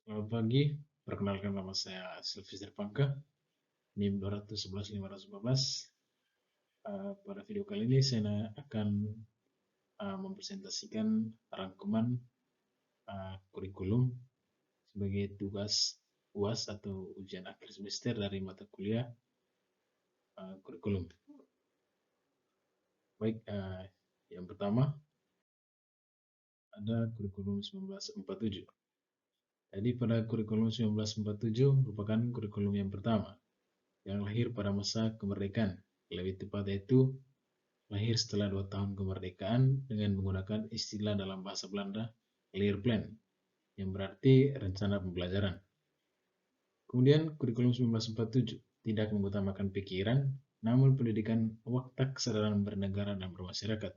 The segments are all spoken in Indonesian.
Selamat pagi, perkenalkan nama saya Sylvester Pangka, NIM 211.514. Pada video kali ini saya akan mempresentasikan rangkuman kurikulum sebagai tugas UAS atau ujian akhir semester dari mata kuliah kurikulum. Baik, yang pertama ada kurikulum 1947. Jadi pada kurikulum 1947 merupakan kurikulum yang pertama yang lahir pada masa kemerdekaan. Lebih tepat yaitu lahir setelah 2 tahun kemerdekaan dengan menggunakan istilah dalam bahasa Belanda Leerplan, yang berarti rencana pembelajaran. Kemudian kurikulum 1947 tidak mengutamakan pikiran, namun pendidikan watak kesadaran bernegara dan bermasyarakat.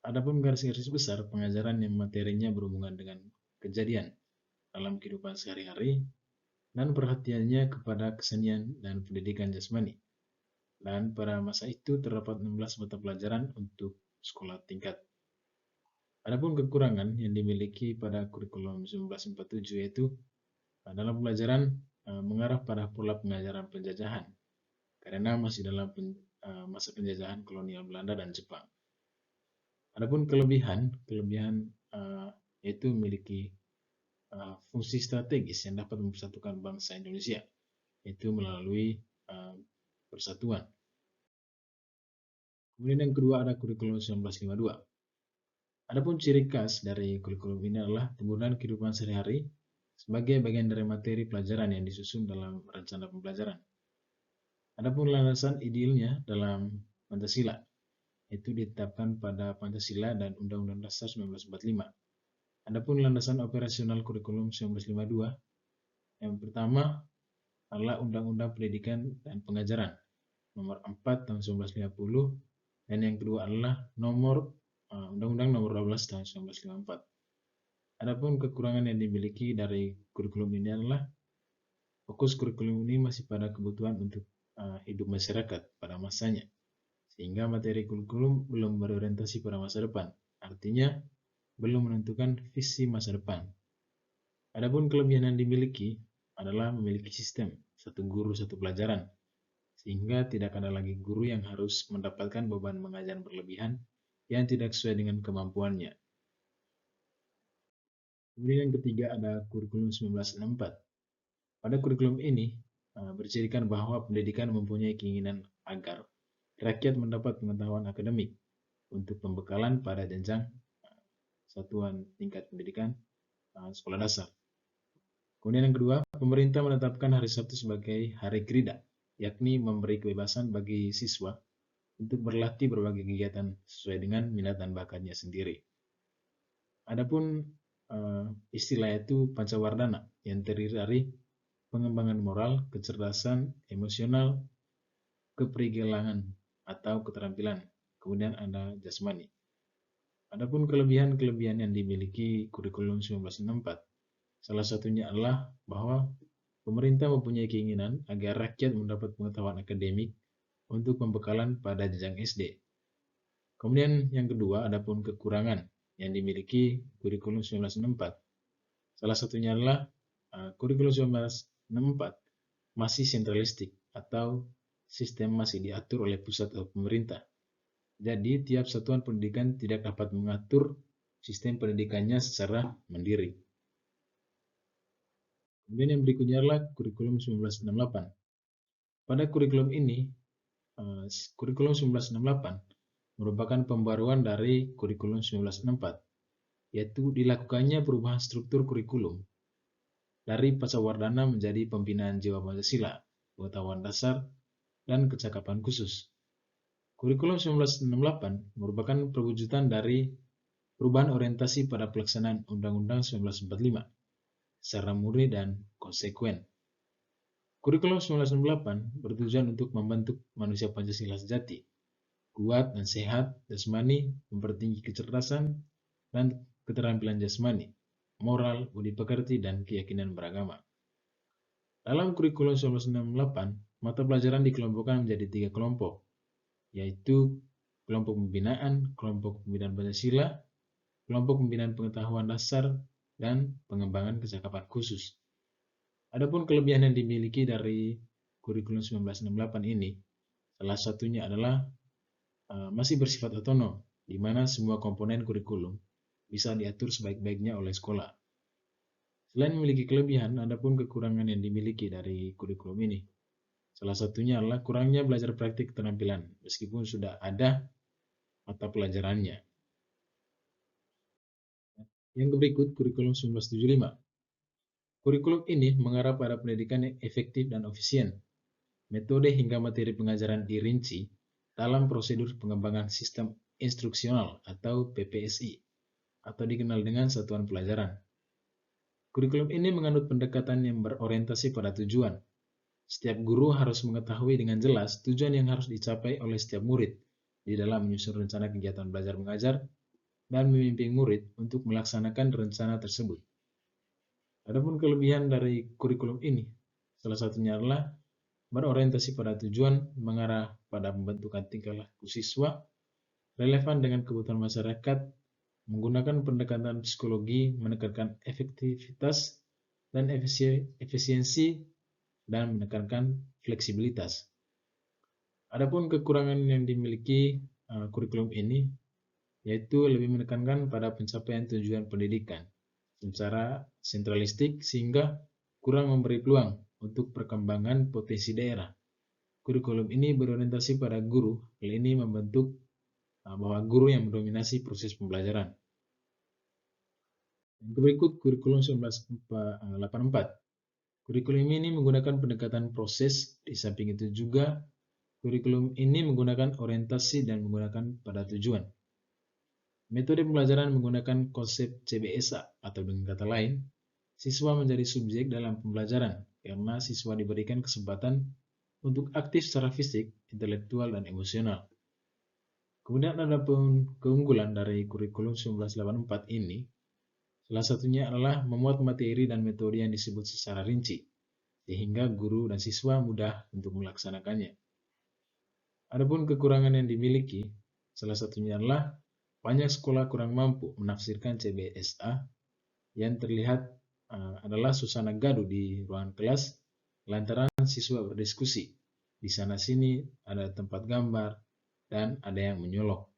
Adapun garis-garis besar pengajaran yang materinya berhubungan dengan kejadian dalam kehidupan sehari-hari dan perhatiannya kepada kesenian dan pendidikan jasmani. Dan pada masa itu terdapat 16 mata pelajaran untuk sekolah tingkat. Adapun kekurangan yang dimiliki pada kurikulum 1947 yaitu dalam pelajaran mengarah pada pola pengajaran penjajahan karena masih dalam masa penjajahan kolonial Belanda dan Jepang. Adapun kelebihan yaitu memiliki fungsi strategis yang dapat mempersatukan bangsa Indonesia, yaitu melalui persatuan. Kemudian yang kedua ada kurikulum 1952. Adapun ciri khas dari kurikulum ini adalah penggunaan kehidupan sehari-hari sebagai bagian dari materi pelajaran yang disusun dalam rencana pembelajaran. Adapun landasan idealnya dalam Pancasila itu ditetapkan pada Pancasila dan Undang-Undang Dasar 1945. Adapun landasan operasional kurikulum 1952 yang pertama adalah Undang-Undang Pendidikan dan Pengajaran nomor 4 tahun 1950 dan yang kedua adalah Undang-Undang nomor 12 tahun 1954. Adapun kekurangan yang dimiliki dari kurikulum ini adalah fokus kurikulum ini masih pada kebutuhan untuk hidup masyarakat pada masanya, sehingga materi kurikulum belum berorientasi pada masa depan, artinya belum menentukan visi masa depan. Adapun kelebihan yang dimiliki adalah memiliki sistem satu guru satu pelajaran, sehingga tidak ada lagi guru yang harus mendapatkan beban mengajar berlebihan yang tidak sesuai dengan kemampuannya. Kemudian yang ketiga ada kurikulum 1964. Pada kurikulum ini bercirikan bahwa pendidikan mempunyai keinginan agar rakyat mendapat pengetahuan akademik untuk pembekalan pada jenjang satuan tingkat pendidikan sekolah dasar. Kemudian yang kedua, pemerintah menetapkan hari Sabtu sebagai hari gerida, yakni memberi kebebasan bagi siswa untuk berlatih berbagai kegiatan sesuai dengan minat dan bakatnya sendiri. Adapun istilah itu pancawardana yang terdiri dari pengembangan moral, kecerdasan, emosional, keprigelangan atau keterampilan. Kemudian ada jasmani. Adapun kelebihan-kelebihan yang dimiliki kurikulum 1964, salah satunya adalah bahwa pemerintah mempunyai keinginan agar rakyat mendapat pengetahuan akademik untuk pembekalan pada jenjang SD. Kemudian yang kedua, adapun kekurangan yang dimiliki kurikulum 1964. Salah satunya adalah kurikulum 1964 masih sentralistik atau sistem masih diatur oleh pusat atau pemerintah. Jadi tiap satuan pendidikan tidak dapat mengatur sistem pendidikannya secara mandiri. Kemudian yang berikutnya adalah kurikulum 1968. Pada kurikulum ini, kurikulum 1968 merupakan pembaruan dari kurikulum 1964, yaitu dilakukannya perubahan struktur kurikulum dari Pasawardana menjadi pembinaan jiwa Pancasila, pengetahuan dasar, dan kecakapan khusus. Kurikulum 1968 merupakan perwujudan dari perubahan orientasi pada pelaksanaan Undang-Undang 1945 secara murni dan konsekuen. Kurikulum 1968 bertujuan untuk membentuk manusia Pancasila sejati, kuat dan sehat jasmani, mempertinggi kecerdasan dan keterampilan jasmani, moral, budi pekerti, dan keyakinan beragama. Dalam kurikulum 1968, mata pelajaran dikelompokkan menjadi 3 kelompok, yaitu kelompok pembinaan Pancasila, kelompok pembinaan pengetahuan dasar, dan pengembangan kecakapan khusus. Adapun kelebihan yang dimiliki dari kurikulum 1968 ini, salah satunya adalah masih bersifat otonom, di mana semua komponen kurikulum bisa diatur sebaik-baiknya oleh sekolah. Selain memiliki kelebihan, adapun kekurangan yang dimiliki dari kurikulum ini. Salah satunya adalah kurangnya belajar praktik keterampilan, meskipun sudah ada mata pelajarannya. Yang berikut, kurikulum 1975. Kurikulum ini mengarah pada pendidikan yang efektif dan efisien. Metode hingga materi pengajaran dirinci dalam prosedur pengembangan sistem instruksional atau PPSI, atau dikenal dengan satuan pelajaran. Kurikulum ini menganut pendekatan yang berorientasi pada tujuan. Setiap guru harus mengetahui dengan jelas tujuan yang harus dicapai oleh setiap murid di dalam menyusun rencana kegiatan belajar mengajar dan membimbing murid untuk melaksanakan rencana tersebut. Adapun kelebihan dari kurikulum ini, salah satunya adalah berorientasi pada tujuan, mengarah pada pembentukan tingkah laku siswa, relevan dengan kebutuhan masyarakat, menggunakan pendekatan psikologi, menekankan efektivitas dan efisiensi, dan menekankan fleksibilitas. Adapun kekurangan yang dimiliki kurikulum ini, yaitu lebih menekankan pada pencapaian tujuan pendidikan secara sentralistik sehingga kurang memberi peluang untuk perkembangan potensi daerah. Kurikulum ini berorientasi pada guru, hal ini membentuk bahwa guru yang mendominasi proses pembelajaran. Yang berikut kurikulum 1984. Kurikulum ini menggunakan pendekatan proses, di samping itu juga kurikulum ini menggunakan orientasi dan menggunakan pada tujuan. Metode pembelajaran menggunakan konsep CBSA atau dengan kata lain, siswa menjadi subjek dalam pembelajaran karena siswa diberikan kesempatan untuk aktif secara fisik, intelektual, dan emosional. Kemudian ada pun keunggulan dari kurikulum 1984 ini, salah satunya adalah memuat materi dan metode yang disebut secara rinci, sehingga guru dan siswa mudah untuk melaksanakannya. Adapun kekurangan yang dimiliki, salah satunya adalah banyak sekolah kurang mampu menafsirkan CBSA yang terlihat adalah suasana gaduh di ruangan kelas lantaran siswa berdiskusi. Di sana-sini ada tempat gambar dan ada yang menyolok.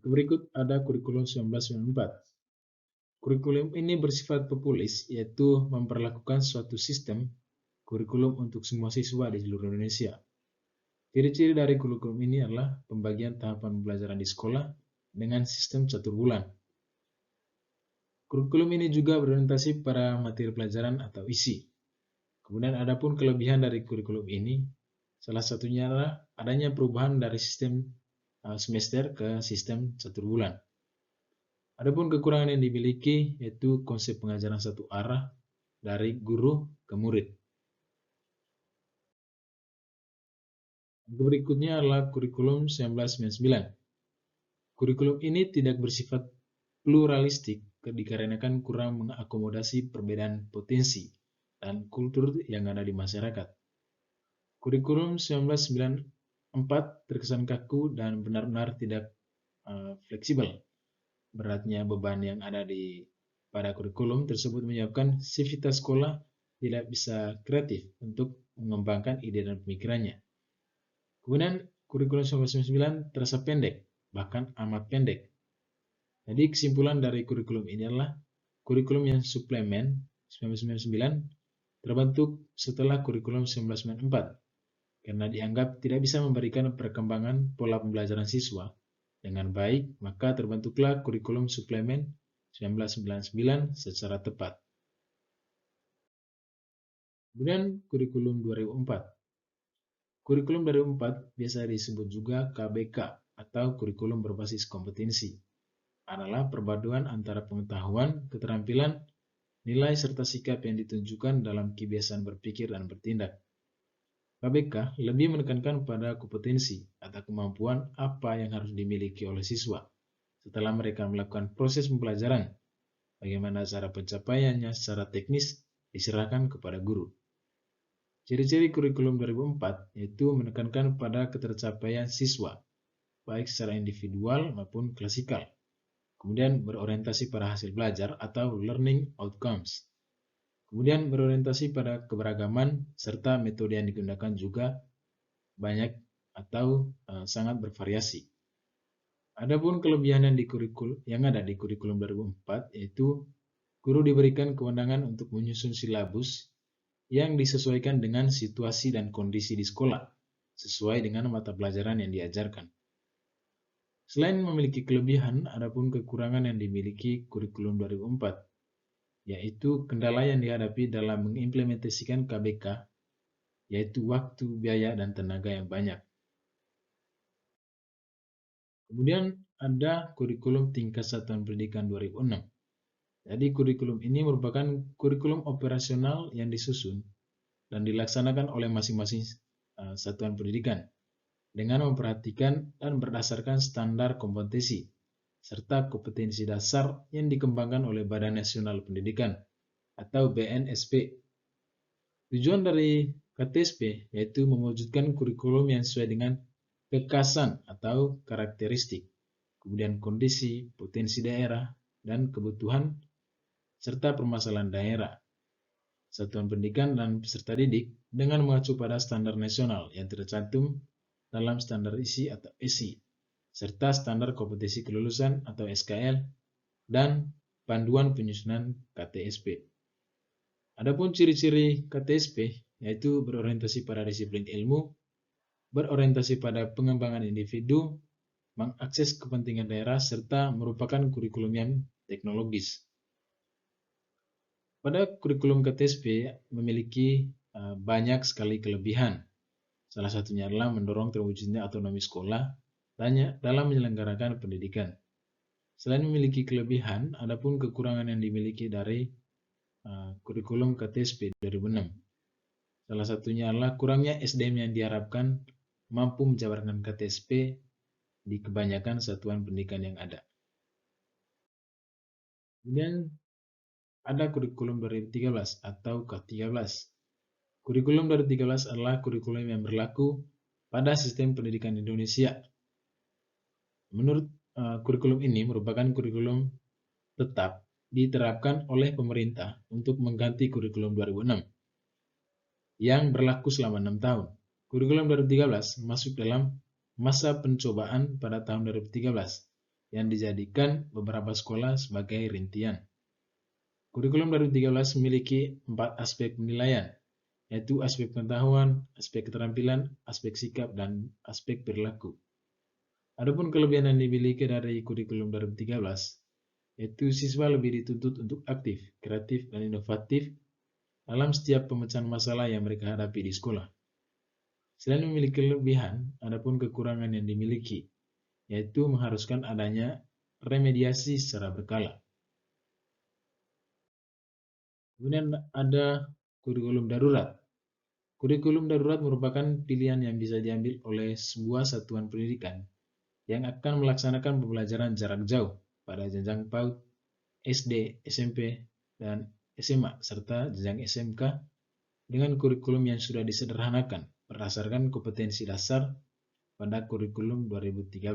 Berikut ada kurikulum 1994. Kurikulum ini bersifat populis, yaitu memperlakukan suatu sistem kurikulum untuk semua siswa di seluruh Indonesia. Ciri-ciri dari kurikulum ini adalah pembagian tahapan pembelajaran di sekolah dengan sistem catur bulan. Kurikulum ini juga berorientasi pada materi pelajaran atau isi. Kemudian ada pun kelebihan dari kurikulum ini, salah satunya adalah adanya perubahan dari sistem semester ke sistem catur bulan. Adapun kekurangan yang dimiliki yaitu konsep pengajaran satu arah dari guru ke murid. Berikutnya adalah kurikulum 1999. Kurikulum ini tidak bersifat pluralistik dikarenakan kurang mengakomodasi perbedaan potensi dan kultur yang ada di masyarakat. Kurikulum 1994 terkesan kaku dan benar-benar tidak fleksibel. Beratnya beban yang ada pada kurikulum tersebut menyebabkan sivitas sekolah tidak bisa kreatif untuk mengembangkan ide dan pemikirannya. Kemudian kurikulum 1999 terasa pendek, bahkan amat pendek. Jadi kesimpulan dari kurikulum ini adalah kurikulum yang suplemen 1999 terbentuk setelah kurikulum 1994 karena dianggap tidak bisa memberikan perkembangan pola pembelajaran siswa dengan baik, maka terbentuklah kurikulum suplemen 1999 secara tepat. Kemudian kurikulum 2004. Kurikulum 2004 biasa disebut juga KBK atau kurikulum berbasis kompetensi. Adalah perpaduan antara pengetahuan, keterampilan, nilai serta sikap yang ditunjukkan dalam kebiasaan berpikir dan bertindak. KBK lebih menekankan pada kompetensi atau kemampuan apa yang harus dimiliki oleh siswa setelah mereka melakukan proses pembelajaran. Bagaimana cara pencapaiannya secara teknis diserahkan kepada guru. Ciri-ciri kurikulum 2004 yaitu menekankan pada ketercapaian siswa, baik secara individual maupun klasikal. Kemudian berorientasi pada hasil belajar atau learning outcomes. Kemudian berorientasi pada keberagaman serta metode yang digunakan juga banyak atau sangat bervariasi. Adapun kelebihan yang ada di kurikulum 2004 yaitu guru diberikan kewenangan untuk menyusun silabus yang disesuaikan dengan situasi dan kondisi di sekolah, sesuai dengan mata pelajaran yang diajarkan. Selain memiliki kelebihan, adapun kekurangan yang dimiliki kurikulum 2004, yaitu kendala yang dihadapi dalam mengimplementasikan KBK, yaitu waktu, biaya, dan tenaga yang banyak. Kemudian ada kurikulum tingkat satuan pendidikan 2006. Jadi kurikulum ini merupakan kurikulum operasional yang disusun dan dilaksanakan oleh masing-masing satuan pendidikan dengan memperhatikan dan berdasarkan standar kompetensi serta kompetensi dasar yang dikembangkan oleh Badan Nasional Pendidikan atau BNSP. Tujuan dari KTSP yaitu mewujudkan kurikulum yang sesuai dengan kekhasan atau karakteristik, kemudian kondisi, potensi daerah, dan kebutuhan serta permasalahan daerah, satuan pendidikan, dan peserta didik dengan mengacu pada standar nasional yang tercantum dalam standar isi atau ESI, serta standar kompetensi kelulusan atau SKL, dan panduan penyusunan KTSP. Adapun ciri-ciri KTSP yaitu berorientasi pada disiplin ilmu, berorientasi pada pengembangan individu, mengakses kepentingan daerah, serta merupakan kurikulum yang teknologis. Pada kurikulum KTSP memiliki banyak sekali kelebihan. Salah satunya adalah mendorong terwujudnya otonomi sekolah dalam menyelenggarakan pendidikan. Selain memiliki kelebihan, adapun kekurangan yang dimiliki dari kurikulum KTSP 2006. Salah satunya adalah kurangnya SDM yang diharapkan mampu menjabarkan KTSP di kebanyakan satuan pendidikan yang ada. Kemudian ada kurikulum 2013 atau K13. Kurikulum 2013 adalah kurikulum yang berlaku pada sistem pendidikan Indonesia. Menurut kurikulum ini merupakan kurikulum tetap diterapkan oleh pemerintah untuk mengganti kurikulum 2006 yang berlaku selama 6 tahun. Kurikulum 2013 masuk dalam masa pencobaan pada tahun 2013 yang dijadikan beberapa sekolah sebagai rintian. Kurikulum 2013 memiliki 4 aspek penilaian, yaitu aspek pengetahuan, aspek keterampilan, aspek sikap, dan aspek perilaku. Adapun kelebihan yang dimiliki dari kurikulum 2013, yaitu siswa lebih dituntut untuk aktif, kreatif, dan inovatif dalam setiap pemecahan masalah yang mereka hadapi di sekolah. Selain memiliki kelebihan, adapun kekurangan yang dimiliki, yaitu mengharuskan adanya remediasi secara berkala. Kemudian ada kurikulum darurat. Kurikulum darurat merupakan pilihan yang bisa diambil oleh sebuah satuan pendidikan yang akan melaksanakan pembelajaran jarak jauh pada jenjang PAUD, SD, SMP, dan SMA, serta jenjang SMK dengan kurikulum yang sudah disederhanakan berdasarkan kompetensi dasar pada kurikulum 2013.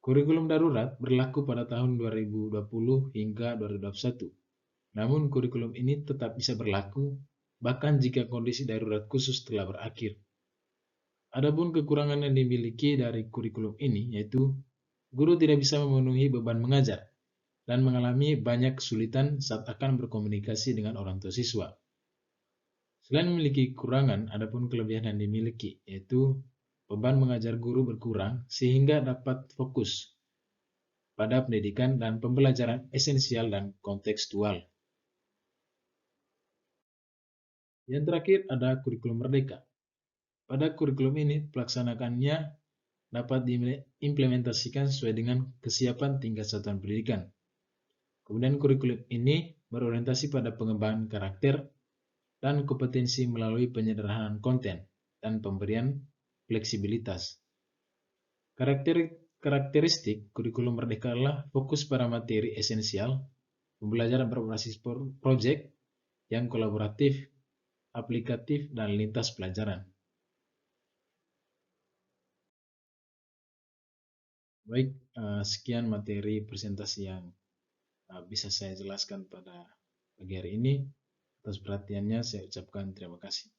Kurikulum darurat berlaku pada tahun 2020 hingga 2021. Namun kurikulum ini tetap bisa berlaku bahkan jika kondisi darurat khusus telah berakhir. Adapun kekurangan yang dimiliki dari kurikulum ini yaitu guru tidak bisa memenuhi beban mengajar dan mengalami banyak kesulitan saat akan berkomunikasi dengan orang tua siswa. Selain memiliki kekurangan, adapun kelebihan yang dimiliki yaitu beban mengajar guru berkurang sehingga dapat fokus pada pendidikan dan pembelajaran esensial dan kontekstual. Yang terakhir ada kurikulum merdeka. Pada kurikulum ini pelaksanaannya dapat diimplementasikan sesuai dengan kesiapan tingkat satuan pendidikan. Kemudian kurikulum ini berorientasi pada pengembangan karakter dan kompetensi melalui penyederhanaan konten dan pemberian fleksibilitas. Karakteristik kurikulum merdeka adalah fokus pada materi esensial, pembelajaran berbasis proyek yang kolaboratif, aplikatif, dan lintas pelajaran. Baik, sekian materi presentasi yang bisa saya jelaskan pada pagi hari ini. Atas perhatiannya saya ucapkan terima kasih.